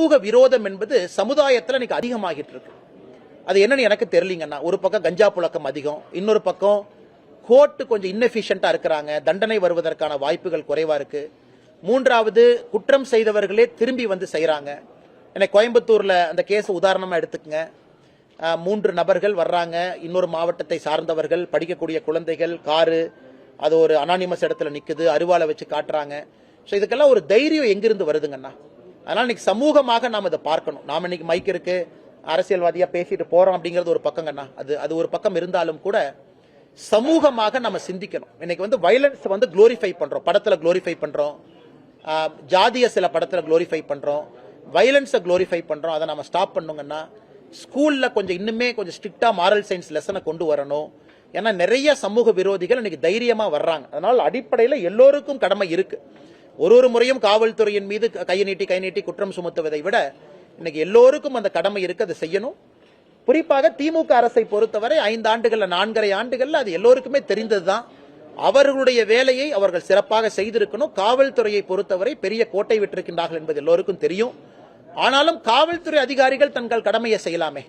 சமூக விரோதம் என்பது சமுதாயத்தில் இன்னைக்கு அதிகமாகிட்டு இருக்கு. அது என்னன்னு எனக்கு தெரியலீங்கன்னா, ஒரு பக்கம் கஞ்சா புழக்கம் அதிகம், இன்னொரு பக்கம் கோர்ட்டு கொஞ்சம் இன்னெஃபிஷியண்டா இருக்கிறாங்க, தண்டனை வருவதற்கான வாய்ப்புகள் குறைவா இருக்கு. மூன்றாவது, குற்றம் செய்தவர்களே திரும்பி வந்து செய்யறாங்க. எனக்கு கோயம்புத்தூர்ல அந்த கேஸ் உதாரணமா எடுத்துக்கங்க. 3 நபர்கள் வர்றாங்க, இன்னொரு மாவட்டத்தை சார்ந்தவர்கள், படிக்கக்கூடிய குழந்தைகள், காரு, அது ஒரு அனானிமஸ் இடத்துல நிக்குது, அருவாளை வச்சு காட்டுறாங்க. ஸோ இதுக்கெல்லாம் ஒரு தைரியம் எங்கிருந்து வருதுங்கண்ணா? அதனால இன்னைக்கு சமூகமாக நாம் இதை பார்க்கணும். நாம் இன்னைக்கு மைக் இருக்கு, அரசியல்வாதியா பேசிட்டு போறோம் அப்படிங்கிறது ஒரு பக்கங்கண்ணா. அது ஒரு பக்கம் இருந்தாலும் கூட சமூகமாக நம்ம சிந்திக்கணும். இன்னைக்கு வந்து வயலன்ஸ் வந்து குளோரிஃபை பண்றோம், படத்துல குளோரிஃபை பண்றோம், ஜாதிய சில படத்துல குளோரிஃபை பண்றோம், வயலன்ஸை குளோரிஃபை பண்றோம். அதை நம்ம ஸ்டாப் பண்ணுங்கன்னா ஸ்கூல்ல கொஞ்சம் இன்னுமே கொஞ்சம் ஸ்ட்ரிக்டா மாரல் சயின்ஸ் லெசனை கொண்டு வரணும். ஏன்னா நிறைய சமூக விரோதிகள் இன்னைக்கு தைரியமா வர்றாங்க. அதனால அடிப்படையில் எல்லோருக்கும் கடமை இருக்கு. ஒரு முறையும் காவல்துறையின் மீது கை நீட்டி குற்றம் சுமத்துவதை விட இன்னைக்கு எல்லோருக்கும் அந்த கடமை இருக்கு, அதை செய்யணும். குறிப்பாக திமுக அரசை பொறுத்தவரை 5 ஆண்டுகள்ல 4.5 ஆண்டுகள்ல அது எல்லோருக்குமே தெரிந்ததுதான். அவர்களுடைய வேலையை அவர்கள் சிறப்பாக செய்திருக்கணும். காவல்துறையை பொறுத்தவரை பெரிய கோட்டை விட்டிருக்கின்றார்கள் என்பது எல்லோருக்கும் தெரியும். ஆனாலும் காவல்துறை அதிகாரிகள் தங்கள் கடமையை செய்யலாமே.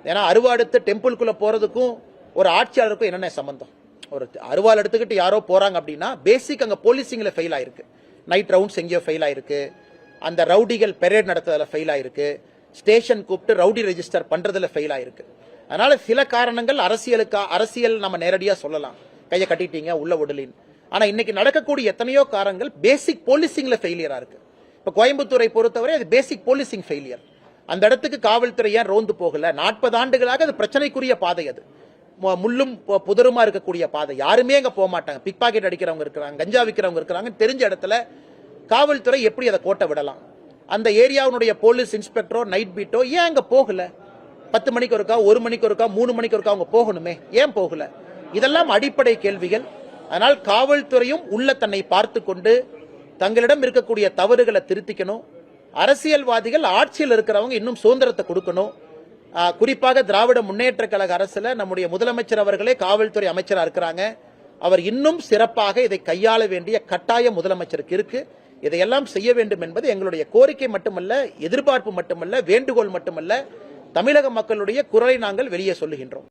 ஏன்னா அருவாள் எடுத்து டெம்பிள்குள்ள போறதுக்கும் ஒரு ஆட்சியாளருக்கும் என்னென்ன சம்பந்தம்? ஒரு அருவாள் எடுத்துக்கிட்டு யாரோ போறாங்க அப்படின்னா பேசிக் அங்க போலீசிங்ல ஃபெயில் ஆயிருக்கு, நைட் ரவுண்ட்ஸ் எங்கேயோ ஃபெயில் ஆயிருக்கு, அந்த ரவுடிகள் பெரேட் நடத்துறதுல ஃபெயில் ஆயிருக்கு, ஸ்டேஷன் கூப்பிட்டு ரவுடி ரெஜிஸ்டர் பண்றதுல ஃபெயில் ஆயிருக்கு. அதனால சில காரணங்கள் அரசியல் நம்ம நேரடியா சொல்லலாம், கையை கட்டிட்டீங்க உள்ள விடலின். ஆனா இன்னைக்கு நடக்கக்கூடிய எத்தனையோ காரணங்கள் பேசிக் போலீசிங்ல ஃபெயிலியரா இருக்கு. இப்ப கோயம்புத்தூரை பொறுத்தவரை அது பேசிக் போலீசிங் ஃபெயிலியர். அந்த இடத்துக்கு காவல்துறை ஏன் ரோந்து போகல? 40 ஆண்டுகளாக அது பிரச்சனைக்குரிய பாதை, அது முள்ளும் புதருமா இருக்கக்கூடிய பாதை. யாருமே அங்க போக மாட்டாங்க. பிக் பாக்கெட் அடிக்கிறவங்க இருக்கிறாங்க, கஞ்சா விற்கிறவங்க இருக்கிறாங்க. தெரிஞ்ச இடத்துல காவல்துறை எப்படி அதை கோட்டை விடலாம்? அந்த ஏரியாவுடைய போலீஸ் இன்ஸ்பெக்டரோ நைட் பீட்டோ ஏன் அங்க போகல? 10 மணிக்கு ஒருக்கா, 1 மணிக்கு ஒருக்கா, 3 மணிக்கு ஒருக்கா அவங்க போகணுமே, ஏன் போகல? இதெல்லாம் அடிப்படை கேள்விகள். அதனால் காவல்துறையும் உள்ள தன்னை பார்த்து கொண்டு தங்களிடம் இருக்கக்கூடிய தவறுகளை திருத்திக்கணும். அரசியல்வாதிகள் ஆட்சியில் இருக்கிறவங்க இன்னும் சுதந்திரத்தை கொடுக்கணும். குறிப்பாக திராவிட முன்னேற்ற கழக அரசுல நம்முடைய முதலமைச்சர் அவர்களே காவல்துறை அமைச்சரா இருக்கிறாங்க. அவர் இன்னும் சிறப்பாக இதை கையாள வேண்டிய கட்டாயம் முதலமைச்சருக்கு இருக்கு. இதையெல்லாம் செய்ய வேண்டும் என்பது எங்களுடைய கோரிக்கை மட்டுமல்ல, எதிர்பார்ப்பு மட்டுமல்ல, வேண்டுகோள் மட்டுமல்ல, தமிழக மக்களுடைய குரலை நாங்கள் வெளியே சொல்லுகின்றோம்.